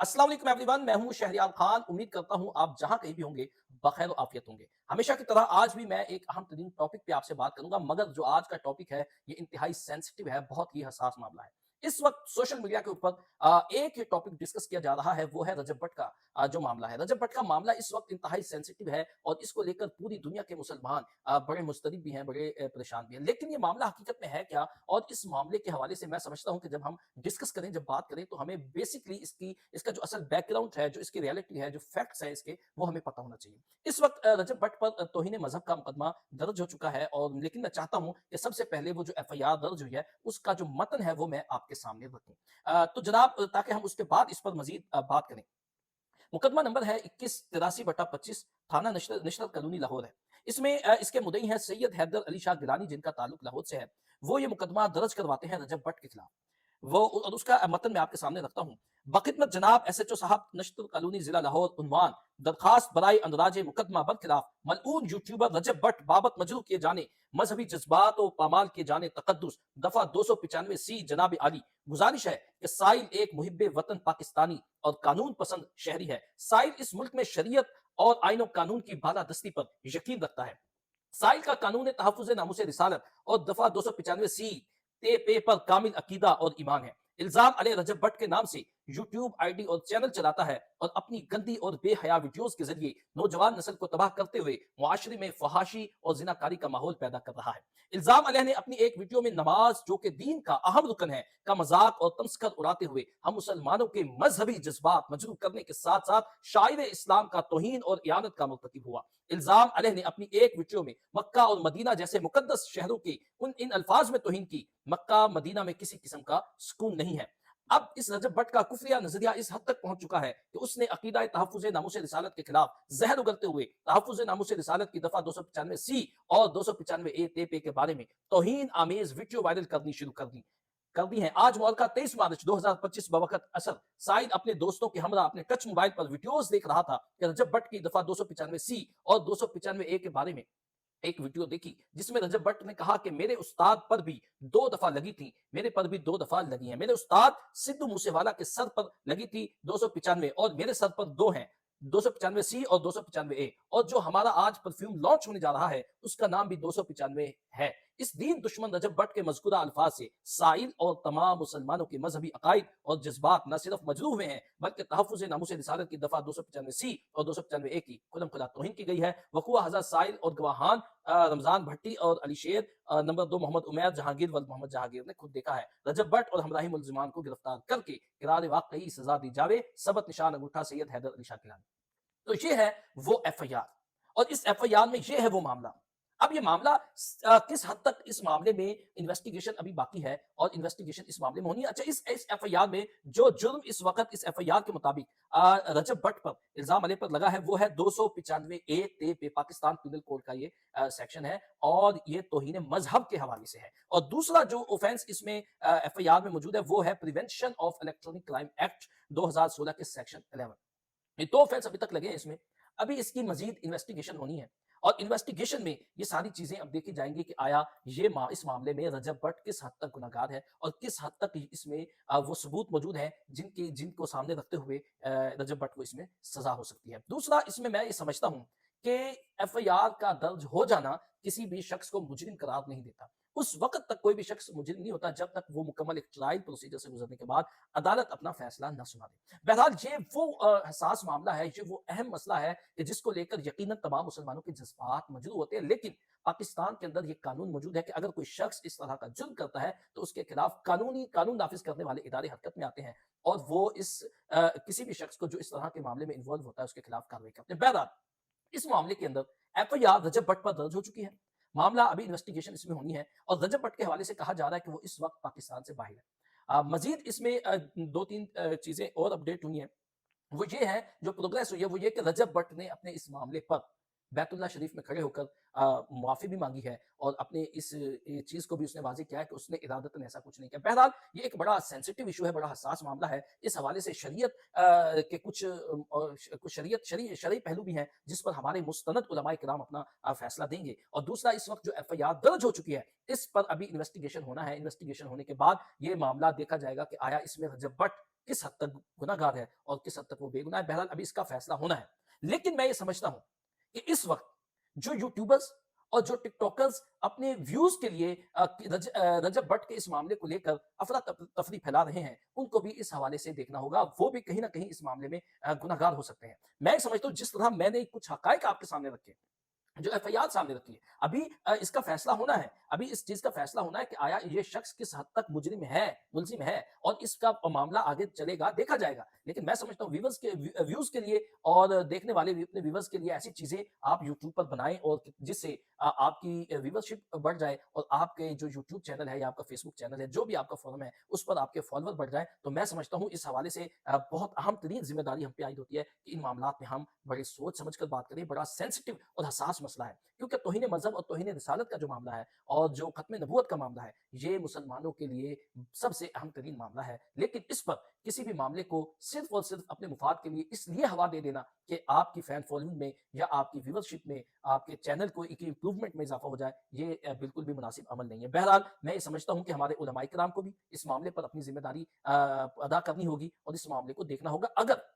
अस्सलाम वालेकुम एवरीवन, मैं हूं शहरियार खान। उम्मीद करता हूं आप जहां कहीं भी होंगे बखैर और आफियत होंगे। हमेशा की तरह आज भी मैं एक अहम तरीन टॉपिक पे आपसे बात करूंगा, मगर जो आज का टॉपिक है ये इंतहाई सेंसिटिव है, बहुत ही हसास मामला है। इस वक्त सोशल मीडिया के ऊपर एक टॉपिक डिस्कस किया जा रहा है, वो है रजब भट्ट का जो मामला है। रजब भट्ट का मामला इस वक्त इंतहाई सेंसिटिव है और इसको लेकर पूरी दुनिया के मुसलमान बड़े मुस्तरब भी हैं, बड़े परेशान भी हैं। लेकिन ये मामला हकीकत में है क्या, और इस मामले के हवाले से मैं समझता हूं कि जब हम डिस्कस करें, जब बात करें, तो हमें बेसिकली इसका जो असल बैकग्राउंड है, जो इसकी रियलिटी है, जो फैक्ट्स है इसके, वो हमें पता होना चाहिए। इस वक्त रजब भट्ट पर तौहीन मजहब का मुकदमा दर्ज हो चुका है, और लेकिन मैं चाहता हूं कि सबसे पहले वो जो एफआईआर दर्ज हुई है उसका जो मतन है वो मैं आपके सामने रखूं। तो जनाब, ताकि हम उसके बाद इस पर मजीद बात करें। मुकदमा नंबर है 2183/25, थाना निशरत कॉलोनी लाहौर है। इसमें इसके मुद्दई हैं सैयद हैदर अली शाह गिलानी, जिनका ताल्लुक लाहौर से है। वो ये मुकदमा दर्ज करवाते हैं रजब भट्ट के खिलाफ। वो और उसका मतन मैं आपके सामने रखता हूँ। बखिदमत जनाब एसएचओ साहब, नशतर कॉलोनी, जिला लाहौर। उन्वान: दरखास्त बराए अंदराज मुकदमा बरखिलाफ मलऊन यूट्यूबर रजब भट्ट बाबत मजरू किए जाने, मजहबी जज्बात और पामाल किए जाने तकद्दुस, दफा 295C। जनाब आली, गुजारिश है कि साइल एक मुहिब्बे वतन पाकिस्तानी और कानून पसंद शहरी है। साइल इस मुल्क में शरीयत और आइन और कानून की बालादस्ती पर यकीन रखता है। साइल का कानून तहफ़्फ़ुज़ नामूस रिसालत और दफा 295C ते पे पर कामिल अकीदा और ईमान है। इल्जाम अले रजब भट्ट के नाम से यूट्यूब आईडी और चैनल चलाता है और अपनी गंदी और बेहया वीडियोस के जरिए नौजवान नस्ल को तबाह करते हुए मुआशरे में फहाशी और जिनाकारी का माहौल पैदा कर रहा है। इल्जाम अले ने अपनी एक वीडियो में नमाज, जो कि दीन का अहम रुकन है, का मजाक और तमस्कर उड़ाते हुए हम मुसलमानों के मजहबी जज्बात मजरूह करने के साथ साथ शायर इस्लाम का तौहीन और इयानत का मुर्तकिब हुआ। इल्जाम अलैह ने अपनी एक वीडियो में मक्का और मदीना जैसे मुकद्दस शहरों की इन अल्फाज में तौहीन की। मक्का मदीना में किसी किस्म का सुकून नहीं है। अब इस रजब भट्ट का कुफरिया नजरिया इस हद तक पहुंच चुका है कि उसने अकीदा तहफ़्फ़ुज़ नामूस रिसालत के खिलाफ जहर उगलते हुए तहफ़्फ़ुज़ नामूस रिसालत की दफा 295C और 295A ते पे के बारे में तौहीन आमेज वीडियो वायरल करनी शुरू कर दी है। आज मुअल्लिका 23 मार्च 2025 बवक़्त असर साइद अपने दोस्तों के हमरा अपने टच मोबाइल पर वीडियोस देख रहा था कि रजब भट्ट की दफा 295C और 295A के बारे में एक वीडियो देखी, जिसमें रजब भट्ट ने कहा कि मेरे उस्ताद पर भी 2 दफा लगी थी, मेरे पर भी 2 दफा लगी है। मेरे उस्ताद सिद्धू मूसेवाला के सर पर लगी थी 295, और मेरे सर पर 2 हैं, 295C और 295A। और जो हमारा आज परफ्यूम लॉन्च होने जा रहा है उसका नाम भी 295 है। इस दीन दुश्मन रजब भट्ट के मज़कूरा अल्फाज से साइल और तमाम मुसलमानों के मजहबी अकायद और जज्बात न सिर्फ मजरूह हुए हैं, बल्कि तहफ़्फ़ुज़ नामूस रिसालत की दफा 295C और 295A की खुल्म खुला तौहीन की गई है। वक़ुआ हज़रत साइल और गवाहान रमजान भट्टी और अली शेर, नंबर 2 मोहम्मद उमैर जहांगीर वल्द मोहम्मद जहांगीर ने खुद देखा है। रजब भट्ट और हमराही मुलजिमान को गिरफ्तार करके किरार वाकई सजा दी जावे। सबक निशान अंगूठा सैयद हैदर अली शाह गिलानी। तो ये है वो एफआईआर, और इस एफआईआर में ये है वो मामला। अब ये मामला किस हद तक इस मामले में इन्वेस्टिगेशन अभी बाकी है, और इन्वेस्टिगेशन इस मामले में होनी है। अच्छा, इस एफआईआर में जो जुर्म इस वक्त इस एफआईआर के मुताबिक रजब भट्ट पर इल्जाम अले पर लगा है वो है 295A ते पे, पाकिस्तान पीनल कोड का ये सेक्शन है, और ये तौहीन मजहब के हवाले से है। और दूसरा जो ऑफेंस इसमें एफआईआर में मौजूद है वो है prevention of electronic crime act 2016 के सेक्शन 11। ये 2 ऑफेंस अभी तक लगे हैं इसमें। अभी इसकी मजीद इन्वेस्टिगेशन होनी है, और इन्वेस्टिगेशन में ये सारी चीजें अब देखी जाएंगी कि आया इस मामले में रजब भट्ट किस हद तक गुनहगार है, और किस हद तक इसमें वो सबूत मौजूद है जिनको सामने रखते हुए रजब भट्ट को इसमें सजा हो सकती है। दूसरा, इसमें मैं ये समझता हूं कि एफआईआर का दर्ज हो जाना किसी भी शख्स को मुजरिम करार नहीं देता। उस वक्त तक कोई भी शख्स मुजरिम नहीं होता जब तक वो मुकम्मल एक ट्रायल प्रोसीजर से गुजरने के बाद अदालत अपना फैसला न सुना दे। बहरहाल ये वो हसास मामला है, ये वो अहम मसला है कि जिसको लेकर यकीनन तमाम मुसलमानों के जज्बात मौजूद होते हैं। लेकिन पाकिस्तान के अंदर ये कानून मौजूद है कि अगर कोई शख्स इस तरह का जुर्म करता है तो उसके खिलाफ कानून नाफिज करने वाले इदारे हरकत में आते हैं, और वो किसी भी शख्स को जो इस तरह के मामले में इन्वॉल्व होता है उसके खिलाफ कार्रवाई करते हैं। बहरहाल इस मामले के अंदर एफआईआर रजब भट्ट पर दर्ज हो चुकी है। मामला अभी इन्वेस्टिगेशन इसमें होनी है, और रजब भट्ट के हवाले से कहा जा रहा है कि वो इस वक्त पाकिस्तान से बाहर है। मजीद इसमें 2-3 चीजें और अपडेट हुई हैं। वो ये है, जो प्रोग्रेस हुई है वो ये कि रजब भट्ट ने अपने इस मामले पर बैतुल्लाह शरीफ में खड़े होकर माफी भी मांगी है, और अपने इस चीज को भी उसने वाज़ेह किया है कि उसने इरादतन ऐसा कुछ नहीं किया। बहरहाल ये एक बड़ा सेंसिटिव इशू है, बड़ा हसास मामला है। इस हवाले से शरीयत के कुछ शरई पहलू भी हैं जिस पर हमारे मुस्तनद उलमाए किराम अपना फैसला देंगे। और दूसरा, इस वक्त जो एफआईआर दर्ज हो चुकी है इस पर अभी इन्वेस्टिगेशन होना है। इन्वेस्टिगेशन होने के बाद ये मामला देखा जाएगा कि आया इसमें रजब भट्ट किस हद तक गुनाहगार है और किस हद तक वो बेगुनाह है। बहरहाल अभी इसका फैसला होना है। लेकिन मैं ये समझता हूँ कि इस वक़्त जो यूट्यूबर्स और जो टिकटॉकर्स अपने व्यूज़ के लिए रजब भट्ट के इस मामले को लेकर अफरा-तफरी फैला रहे हैं, उनको भी इस हवाले से देखना होगा। वो भी कहीं न कहीं इस मामले में गुनहगार हो सकते हैं। मैं ये समझता हूँ जिस तरह मैंने कुछ हक़ाइक़ आपके सामने रखे, जो एफआईआर सामने रखी है, अभी इसका फैसला होना है। अभी इस चीज़ का फैसला होना है कि आया ये शख्स किस हद तक मुल्ज़िम है और इसका मामला आगे चलेगा, देखा जाएगा। लेकिन मैं समझता हूँ व्यूज़ के लिए और देखने वाले भी अपने व्यूअर्स के लिए ऐसी चीज़ें आप यूट्यूब पर बनाएँ और जिससे आपकी व्यूवरशिप बढ़ जाए और आपके जो यूट्यूब चैनल है या आपका फेसबुक चैनल है, जो भी आपका फ़ोरम है, उस पर आपके फॉलोवर बढ़ जाएँ, तो मैं समझता हूँ इस हवाले से बहुत अहम तरीन ज़िम्मेदारी हम पे आयद होती है कि इन मामलात में हम बड़े सोच समझ कर बात करें, बड़ा सेंसिटिव और हसास मसला है। क्योंकि तौहीन मज़हब और तौहीन रिसालत का जो मामला है और जो खत्म नबूवत का मामला है, ये मुसलमानों के लिए सबसे अहम तरीन मामला है। लेकिन इस पर किसी भी मामले को सिर्फ़ और सिर्फ़ अपने मुफ़ाद के लिए इसलिए हवा दे देना कि आपकी फ़ैन फ़ॉलोइंग में या आपकी व्यूवरशिप में, आपके चैनल को की इम्प्रूवमेंट में इज़ाफ़ा हो जाए, ये बिल्कुल भी मुनासिब अमल नहीं है। बहरहाल मैं ये समझता हूँ कि हमारे उलमाए किराम को भी इस मामले पर अपनी ज़िम्मेदारी अदा करनी होगी और इस मामले को देखना होगा। अगर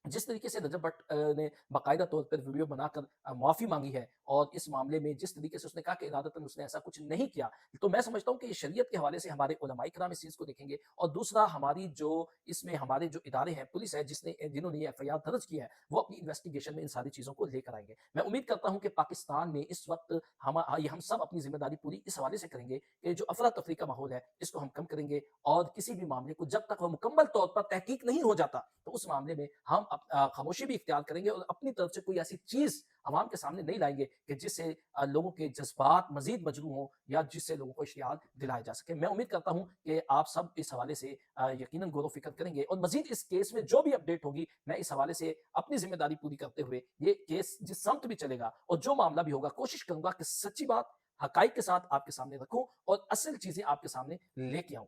जिस तरीके से रजब भट्ट ने बाकायदा तौर पर वीडियो बनाकर माफ़ी माँगी है और इस मामले में जिस तरीके से उसने कहा कि इरादतन उसने ऐसा कुछ नहीं किया, तो मैं समझता हूँ कि ये शरीयत के हवाले से हमारे उलमाए किराम इस चीज़ को देखेंगे और दूसरा हमारी जो इसमें हमारे जो इदारे हैं, पुलिस है जिन्होंने ये एफआईआर दर्ज की है, वो अपनी इन्वेस्टिगेशन में इन सारी चीज़ों को लेकर आएँगे। मैं उम्मीद करता हूँ कि पाकिस्तान में इस वक़्त हम सब अपनी ज़िम्मेदारी पूरी इस हवाले से करेंगे कि जो अफ़रा-तफ़री का माहौल है, इसको हम कम करेंगे और किसी भी मामले को जब तक वो मुकम्मल तौर पर तहकीक नहीं हो जाता, तो उस मामले में हम खामोशी भी इख्तियार करेंगे और अपनी तरफ से कोई ऐसी चीज़ अवाम के सामने नहीं लाएँगे कि जिससे लोगों के जज़्बात मज़ीद मजरूह हों या जिससे लोगों को इश्तिहाल दिलाया जा सके। मैं उम्मीद करता हूँ कि आप सब इस हवाले से यकीनन गौर-व-फ़िक्र करेंगे और मज़ीद इस केस में जो भी अपडेट होगी, मैं इस हवाले से अपनी ज़िम्मेदारी पूरी करते हुए ये केस जिस समत भी चलेगा और जो मामला भी होगा, कोशिश करूँगा कि सच्ची बात, हक़ाइक़ के साथ आपके सामने रखूँ और असल चीज़ें आपके सामने लेके आऊँ।